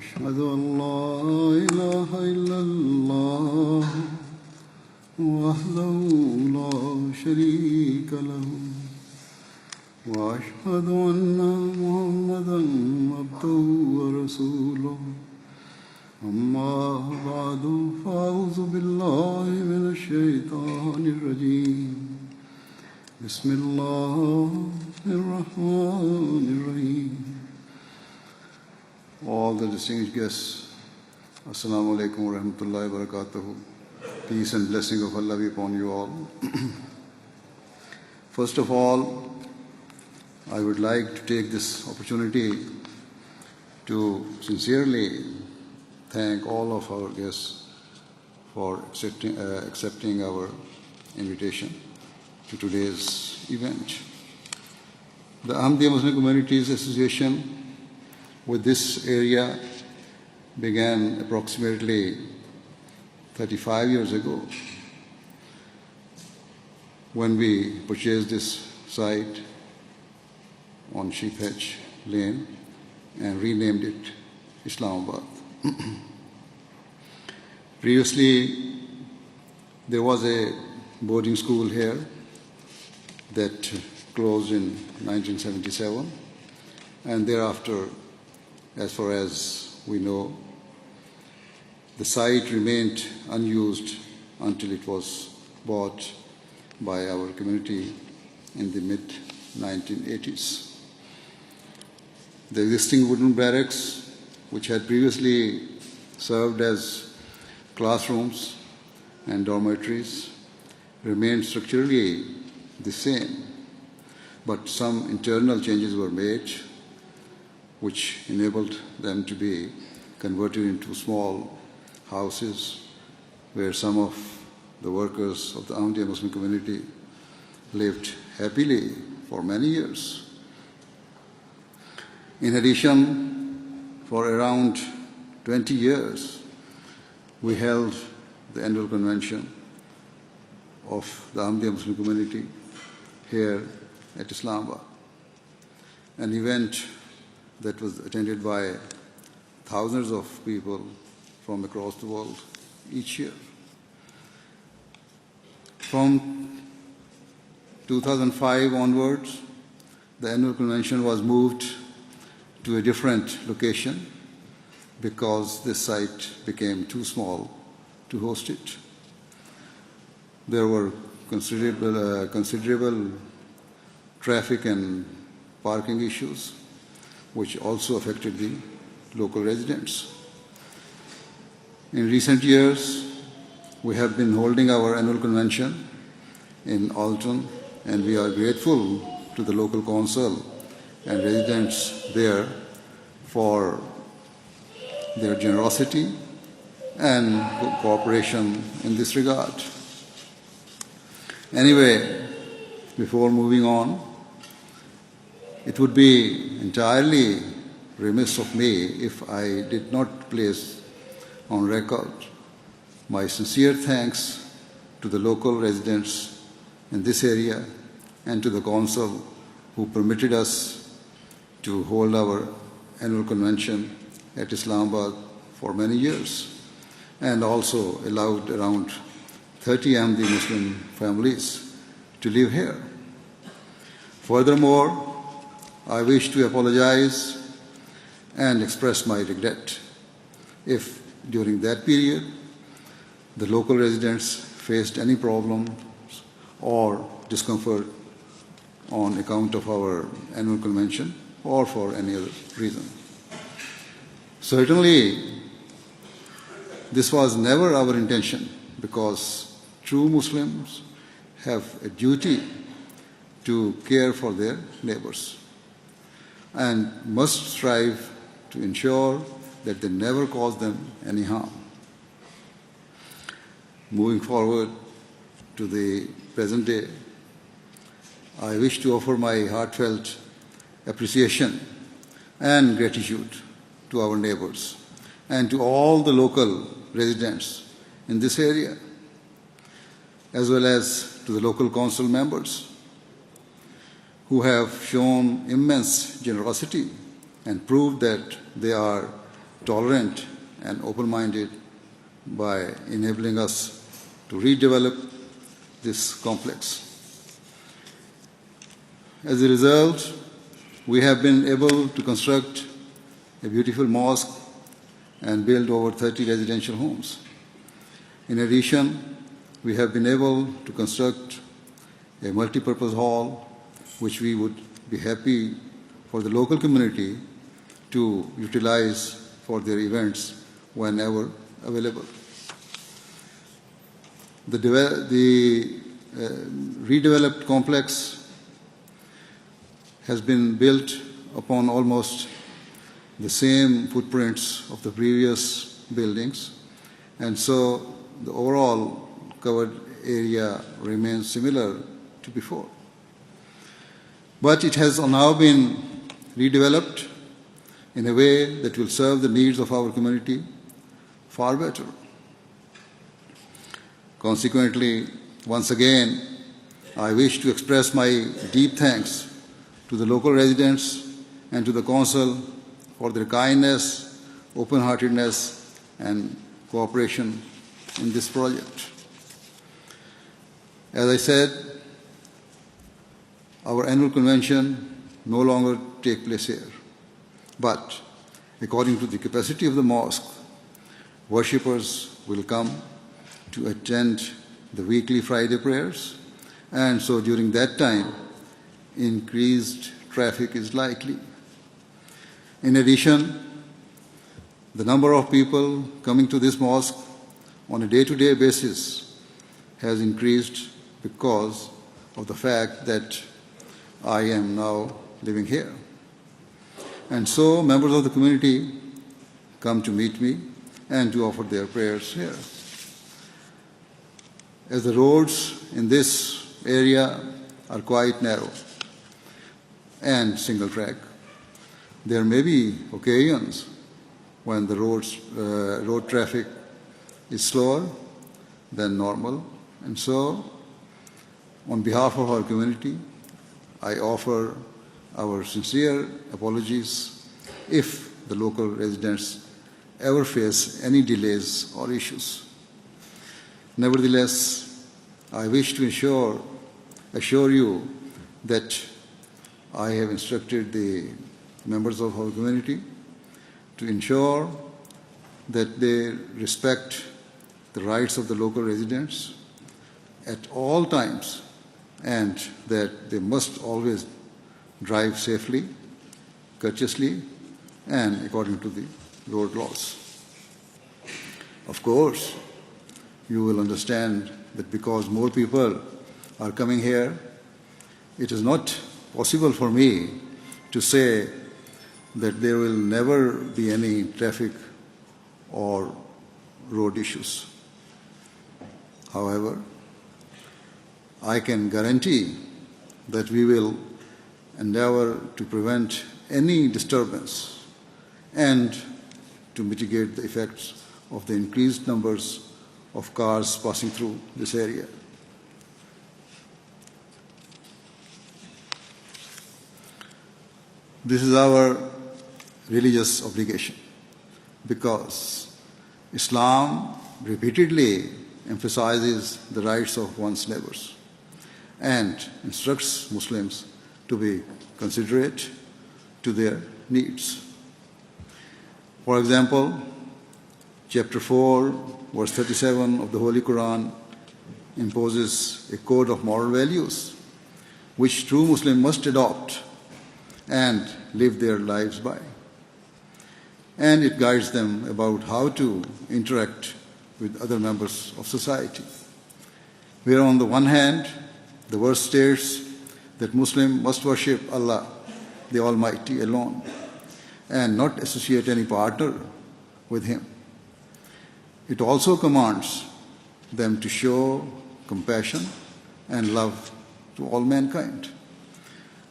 أشهد أن لا إله إلا الله وحده لا شريك له وأشهد أن محمدا عبده ورسوله أما بعد فأعوذ بالله من الشيطان الرجيم بسم الله الرحمن الرحيم. All the distinguished guests, Assalamu alaikum wa rahmatullahi wa barakatuhu. Peace and blessing of Allah be upon you all. First of all, I would like to take this opportunity to sincerely thank all of our guests for accepting our invitation to today's event. The Ahmadiyya Muslim Communities Association with this area began approximately 35 years ago when we purchased this site on Sheephatch Lane and renamed it Islamabad. Previously, there was a boarding school here that closed in 1977, and thereafter, as far as we know, the site remained unused until it was bought by our community in the mid-1980s. The existing wooden barracks, which had previously served as classrooms and dormitories, remained structurally the same, but some internal changes were made which enabled them to be converted into small houses where some of the workers of the Ahmadiyya Muslim community lived happily for many years. In addition, for around 20 years, we held the annual convention of the Ahmadiyya Muslim community here at Islamabad, an event that was attended by thousands of people from across the world each year. From 2005 onwards, the annual convention was moved to a different location because this site became too small to host it. There were considerable traffic and parking issues, which also affected the local residents. In recent years, we have been holding our annual convention in Alton, and we are grateful to the local council and residents there for their generosity and cooperation in this regard. Anyway, before moving on, it would be entirely remiss of me if I did not place on record my sincere thanks to the local residents in this area and to the council who permitted us to hold our annual convention at Islamabad for many years and also allowed around 30 Ahmadiyya Muslim families to live here. Furthermore, I wish to apologize and express my regret if during that period the local residents faced any problems or discomfort on account of our annual convention or for any other reason. Certainly, this was never our intention because true Muslims have a duty to care for their neighbours and must strive to ensure that they never cause them any harm. Moving forward to the present day, I wish to offer my heartfelt appreciation and gratitude to our neighbours and to all the local residents in this area, as well as to the local council members who have shown immense generosity and proved that they are tolerant and open-minded by enabling us to redevelop this complex. As a result, we have been able to construct a beautiful mosque and build over 30 residential homes. In addition, we have been able to construct a multi-purpose hall, which we would be happy for the local community to utilize for their events whenever available. The redeveloped complex has been built upon almost the same footprints of the previous buildings, and so the overall covered area remains similar to before. But it has now been redeveloped in a way that will serve the needs of our community far better. Consequently, once again, I wish to express my deep thanks to the local residents and to the Council for their kindness, open-heartedness, and cooperation in this project. As I said, our annual convention no longer takes place here, but according to the capacity of the mosque, worshippers will come to attend the weekly Friday prayers, and so during that time, increased traffic is likely. In addition, the number of people coming to this mosque on a day-to-day basis has increased because of the fact that I am now living here. And so members of the community come to meet me and to offer their prayers here. As the roads in this area are quite narrow and single track, there may be occasions when the road traffic is slower than normal, and so on behalf of our community, I offer our sincere apologies if the local residents ever face any delays or issues. Nevertheless, I wish to assure you that I have instructed the members of our community to ensure that they respect the rights of the local residents at all times and that they must always drive safely, courteously, and according to the road laws. Of course, you will understand that because more people are coming here, it is not possible for me to say that there will never be any traffic or road issues. However, I can guarantee that we will endeavor to prevent any disturbance and to mitigate the effects of the increased numbers of cars passing through this area. This is our religious obligation because Islam repeatedly emphasizes the rights of one's neighbors and instructs Muslims to be considerate to their needs. For example, chapter 4, verse 37 of the Holy Quran imposes a code of moral values which true Muslims must adopt and live their lives by. And it guides them about how to interact with other members of society. Where on the one hand, the verse states that Muslims must worship Allah, the Almighty, alone, and not associate any partner with Him. It also commands them to show compassion and love to all mankind.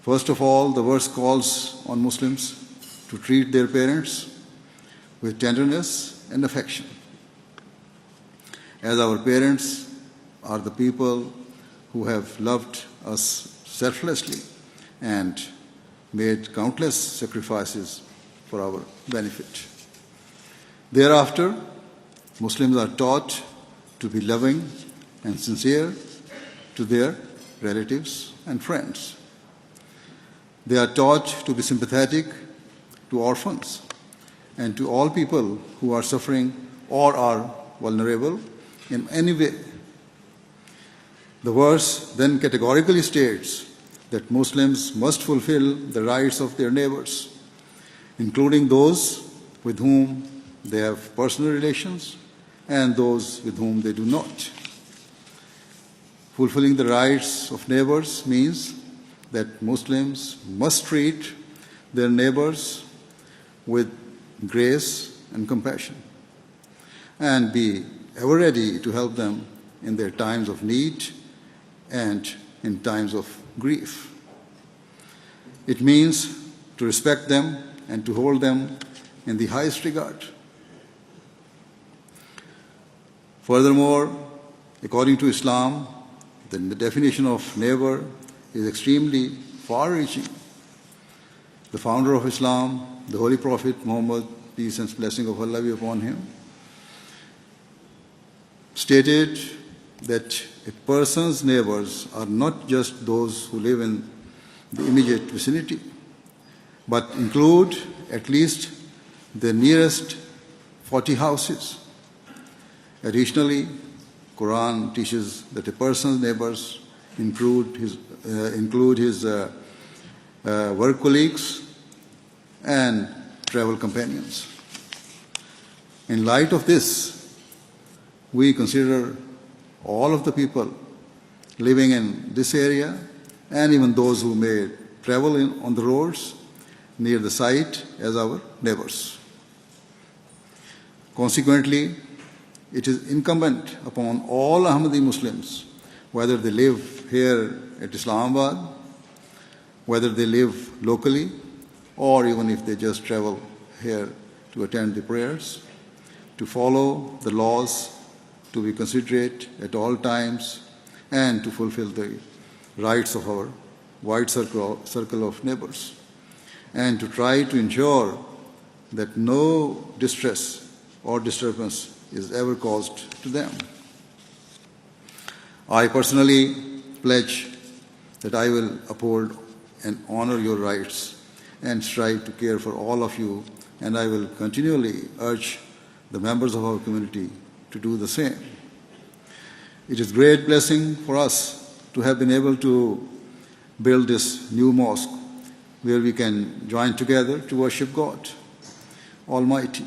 First of all, the verse calls on Muslims to treat their parents with tenderness and affection, as our parents are the people who have loved us selflessly and made countless sacrifices for our benefit. Thereafter, Muslims are taught to be loving and sincere to their relatives and friends. They are taught to be sympathetic to orphans and to all people who are suffering or are vulnerable in any way. The verse then categorically states that Muslims must fulfill the rights of their neighbours, including those with whom they have personal relations and those with whom they do not. Fulfilling the rights of neighbours means that Muslims must treat their neighbours with grace and compassion and be ever ready to help them in their times of need and in times of grief. It means to respect them and to hold them in the highest regard. Furthermore, according to Islam, then the definition of neighbor is extremely far-reaching. The founder of Islam, the Holy Prophet Muhammad, peace and blessing of Allah be upon him, stated that a person's neighbors are not just those who live in the immediate vicinity, but include at least the nearest 40 houses. Additionally, Quran teaches that a person's neighbors include his work colleagues and travel companions. In light of this, we consider all of the people living in this area and even those who may travel on the roads near the site as our neighbors. Consequently, it is incumbent upon all Ahmadiyya Muslims, whether they live here at Islamabad, whether they live locally, or even if they just travel here to attend the prayers, to follow the laws, to be considerate at all times, and to fulfill the rights of our wide circle of neighbors, and to try to ensure that no distress or disturbance is ever caused to them. I personally pledge that I will uphold and honor your rights and strive to care for all of you, and I will continually urge the members of our community to do the same. It is a great blessing for us to have been able to build this new mosque where we can join together to worship God Almighty.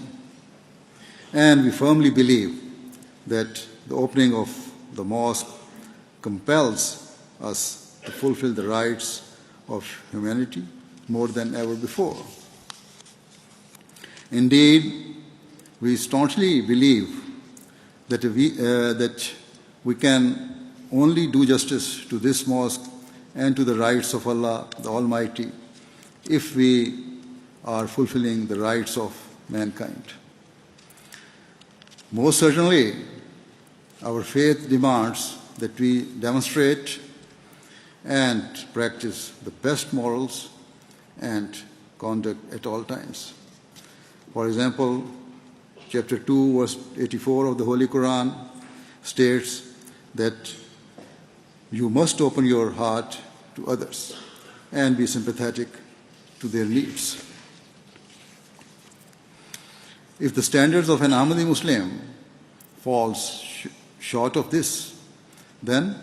And we firmly believe that the opening of the mosque compels us to fulfill the rights of humanity more than ever before. Indeed, we staunchly believe that we can only do justice to this mosque and to the rights of Allah the Almighty if we are fulfilling the rights of mankind. Most certainly, our faith demands that we demonstrate and practice the best morals and conduct at all times. For example, chapter 2, verse 84 of the Holy Quran states that you must open your heart to others and be sympathetic to their needs. If the standards of an Ahmadiyya Muslim falls short of this, then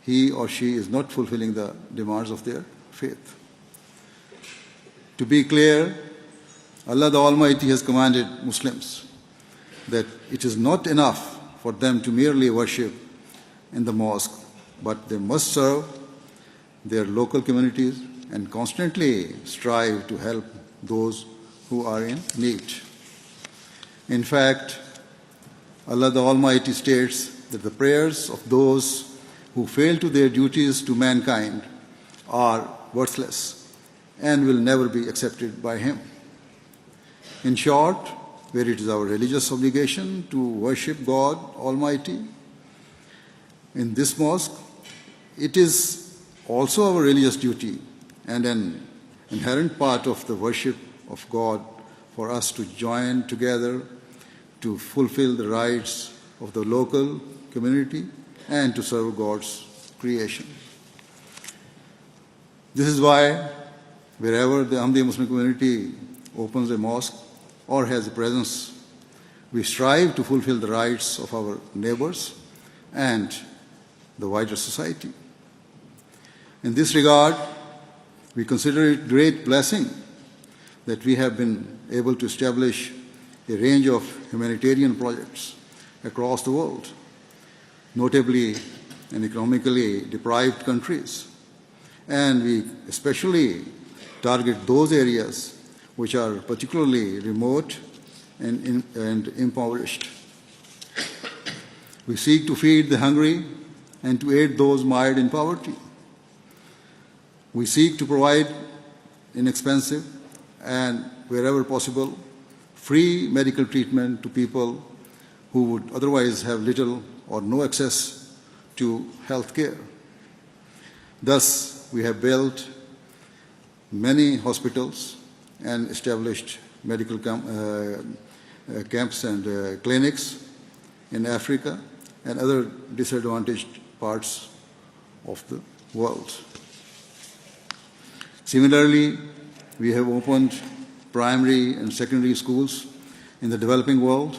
he or she is not fulfilling the demands of their faith. To be clear, Allah the Almighty has commanded Muslims that it is not enough for them to merely worship in the mosque, but they must serve their local communities and constantly strive to help those who are in need. In fact, Allah the Almighty states that the prayers of those who fail to their duties to mankind are worthless and will never be accepted by Him. In short, where it is our religious obligation to worship God Almighty in this mosque, it is also our religious duty and an inherent part of the worship of God for us to join together to fulfill the rights of the local community and to serve God's creation. This is why wherever the Ahmadiyya Muslim community opens a mosque or has a presence, we strive to fulfill the rights of our neighbours and the wider society. In this regard, we consider it great blessing that we have been able to establish a range of humanitarian projects across the world, notably in economically deprived countries. And we especially target those areas which are particularly remote and impoverished. We seek to feed the hungry and to aid those mired in poverty. We seek to provide inexpensive and, wherever possible, free medical treatment to people who would otherwise have little or no access to health care. Thus, we have built many hospitals and established medical camps and clinics in Africa and other disadvantaged parts of the world. Similarly, we have opened primary and secondary schools in the developing world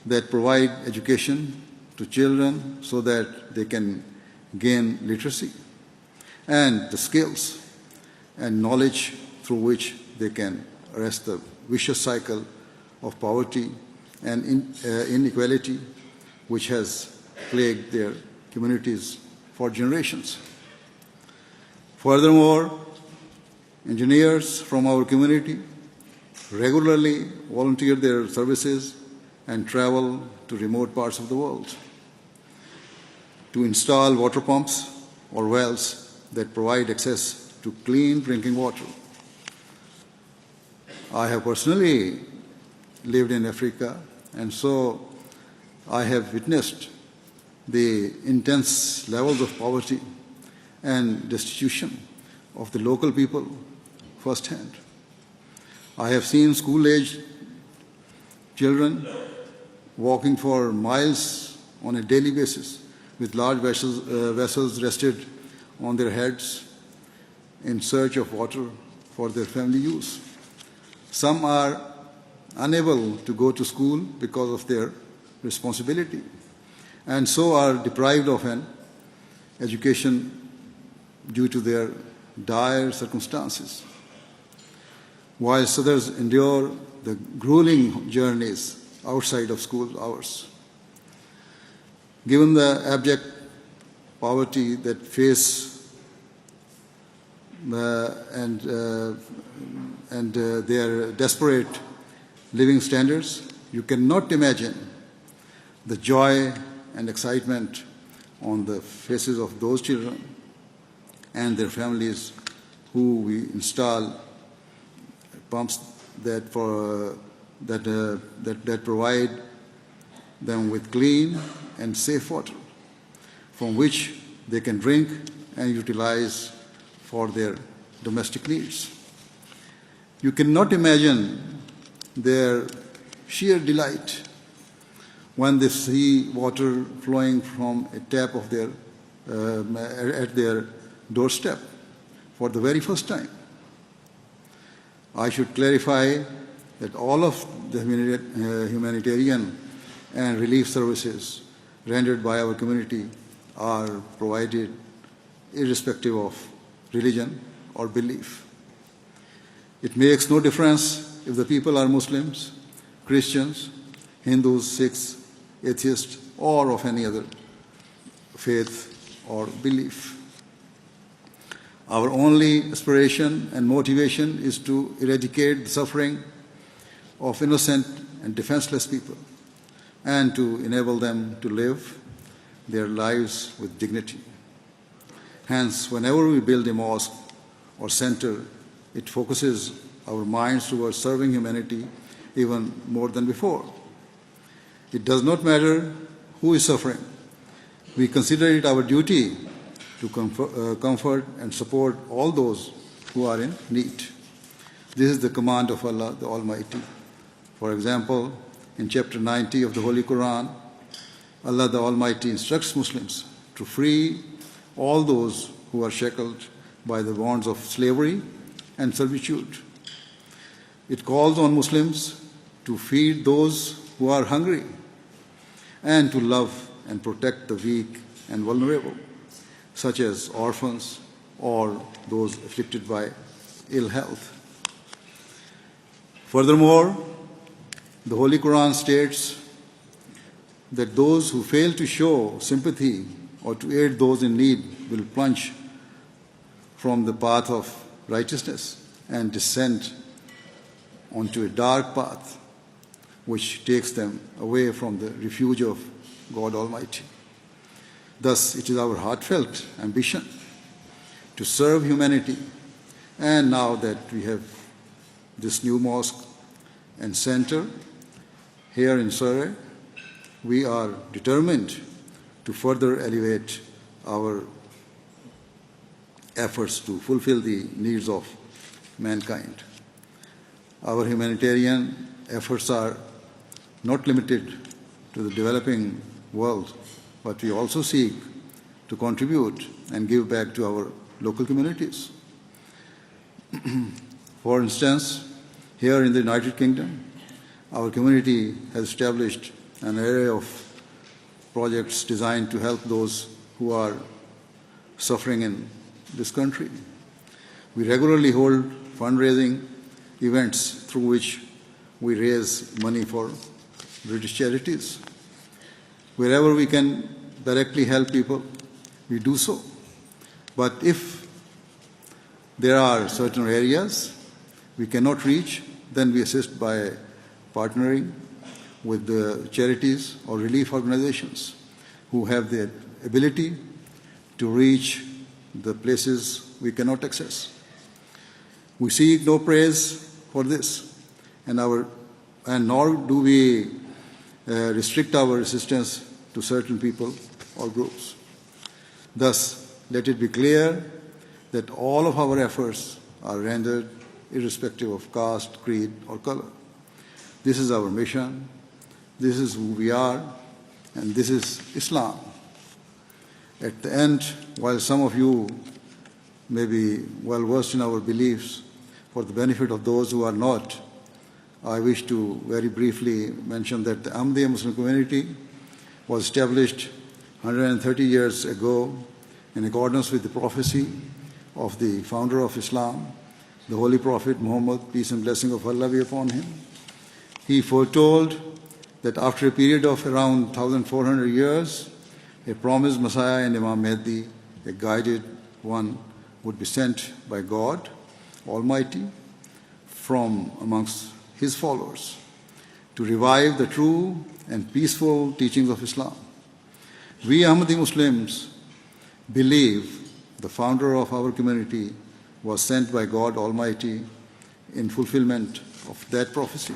that provide education to children so that they can gain literacy and the skills and knowledge through which they can arrest the vicious cycle of poverty and inequality which has plagued their communities for generations. Furthermore, engineers from our community regularly volunteer their services and travel to remote parts of the world to install water pumps or wells that provide access to clean drinking water. I have personally lived in Africa, and so I have witnessed the intense levels of poverty and destitution of the local people firsthand. I have seen school-aged children walking for miles on a daily basis with large vessels rested on their heads in search of water for their family use. Some are unable to go to school because of their responsibility and so are deprived of an education due to their dire circumstances, whilst others endure the grueling journeys outside of school hours. Given the abject poverty that face and their desperate living standards, you cannot imagine the joy and excitement on the faces of those children and their families who we install pumps that provide them with clean and safe water from which they can drink and utilize for their domestic needs. You cannot imagine their sheer delight when they see water flowing from a tap of their at their doorstep for the very first time. I should clarify that all of the humanitarian and relief services rendered by our community are provided irrespective of religion or belief. It makes no difference if the people are Muslims, Christians, Hindus, Sikhs, atheists, or of any other faith or belief. Our only aspiration and motivation is to eradicate the suffering of innocent and defenseless people and to enable them to live their lives with dignity. Hence, whenever we build a mosque or center, it focuses our minds towards serving humanity even more than before. It does not matter who is suffering. We consider it our duty to comfort and support all those who are in need. This is the command of Allah the Almighty. For example, in chapter 90 of the Holy Quran, Allah the Almighty instructs Muslims to free all those who are shackled by the bonds of slavery and servitude. It calls on Muslims to feed those who are hungry and to love and protect the weak and vulnerable, such as orphans or those afflicted by ill health. Furthermore, the Holy Quran states that those who fail to show sympathy or to aid those in need will plunge from the path of righteousness and descend onto a dark path which takes them away from the refuge of God Almighty. Thus, it is our heartfelt ambition to serve humanity, and now that we have this new mosque and center here in Surrey, we are determined to further elevate our efforts to fulfill the needs of mankind. Our humanitarian efforts are not limited to the developing world, but we also seek to contribute and give back to our local communities. For instance, here in the United Kingdom, our community has established an array of projects designed to help those who are suffering in this country. We regularly hold fundraising events through which we raise money for British charities. Wherever we can directly help people, we do so. But if there are certain areas we cannot reach, then we assist by partnering with the charities or relief organizations who have the ability to reach the places we cannot access. We seek no praise for this, and nor do we restrict our assistance to certain people or groups. Thus, let it be clear that all of our efforts are rendered irrespective of caste, creed, or color. This is our mission, this is who we are, and this is Islam. At the end, while some of you may be well versed in our beliefs, for the benefit of those who are not, I wish to very briefly mention that the Ahmadiyya Muslim Community was established 130 years ago in accordance with the prophecy of the founder of Islam, the Holy Prophet Muhammad, peace and blessing of Allah be upon him. He foretold that after a period of around 1,400 years, a promised Messiah and Imam Mahdi, a guided one, would be sent by God Almighty from amongst his followers to revive the true and peaceful teachings of Islam. We Ahmadi Muslims believe the founder of our community was sent by God Almighty in fulfillment of that prophecy.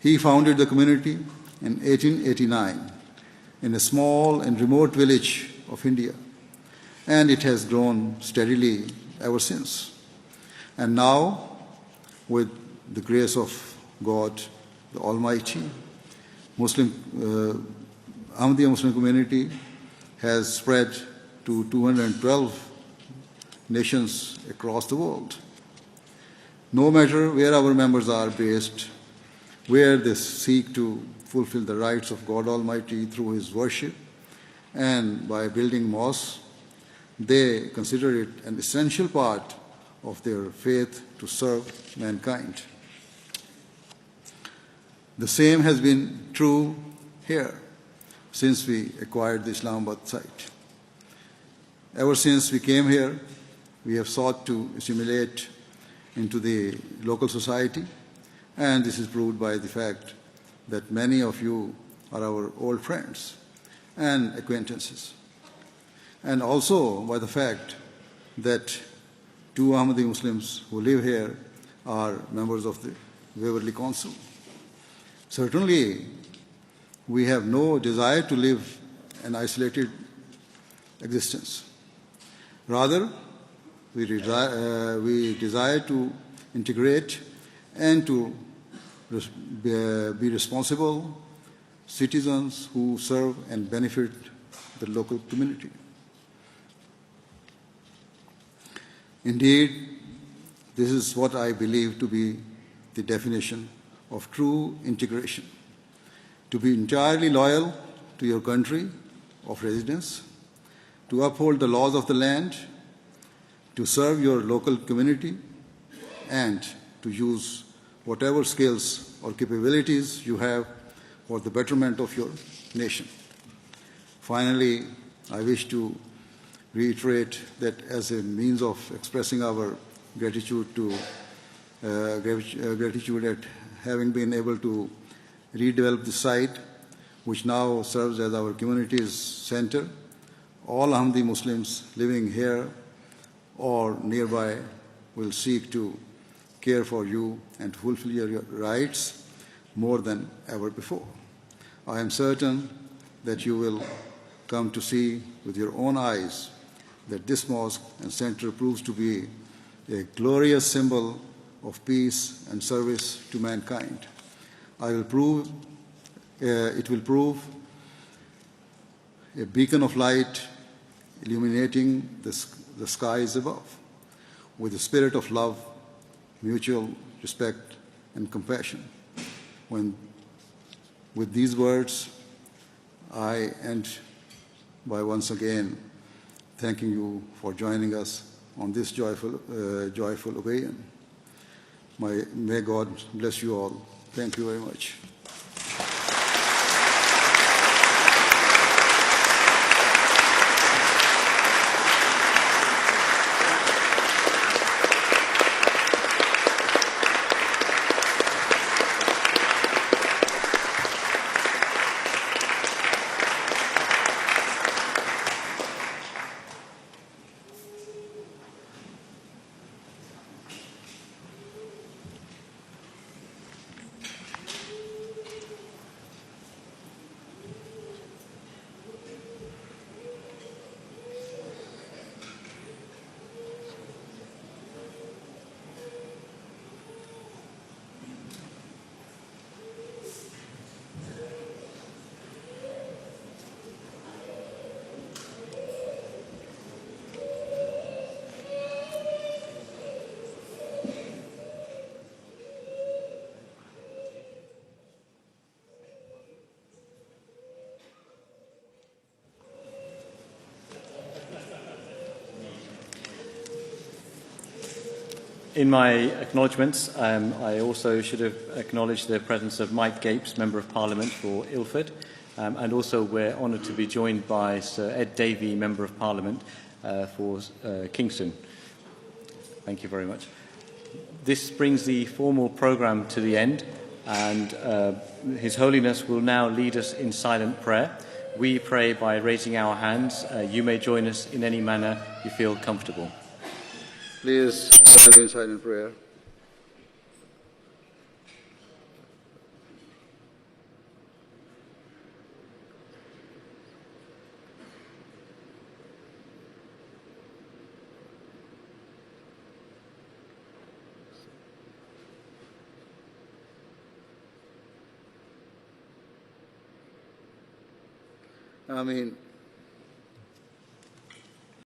He founded the community in 1889 in a small and remote village of India, and it has grown steadily ever since. And now, with the grace of God the Almighty, Ahmadiyya Muslim community has spread to 212 nations across the world. No matter where our members are based, where they seek to fulfill the rights of God Almighty through His worship and by building mosques, they consider it an essential part of their faith to serve mankind. The same has been true here since we acquired the Islamabad site. Ever since we came here, we have sought to assimilate into the local society, and this is proved by the fact that many of you are our old friends and acquaintances, and also by the fact that two Ahmadi Muslims who live here are members of the Waverley Council. Certainly, we have no desire to live an isolated existence. Rather, we desire to integrate and to be responsible citizens who serve and benefit the local community. Indeed, this is what I believe to be the definition of true integration: to be entirely loyal to your country of residence, to uphold the laws of the land, to serve your local community, and to use whatever skills or capabilities you have for the betterment of your nation. Finally, I wish to reiterate that as a means of expressing our gratitude at having been able to redevelop the site, which now serves as our community's center, all Ahmadiyya Muslims living here or nearby will seek to care for you and fulfill your rights more than ever before. I am certain that you will come to see with your own eyes that this mosque and center proves to be a glorious symbol of peace and service to mankind. It will prove a beacon of light illuminating the skies above with a spirit of love, mutual respect, and compassion. With these words, I end by once again thanking you for joining us on this joyful occasion. May God bless you all. Thank you very much. In my acknowledgements, I also should have acknowledged the presence of Mike Gapes, Member of Parliament for Ilford, and also we're honoured to be joined by Sir Ed Davey, Member of Parliament for Kingston. Thank you very much. This brings the formal programme to the end, and His Holiness will now lead us in silent prayer. We pray by raising our hands. You may join us in any manner you feel comfortable. Please join in silent prayer. Ameen.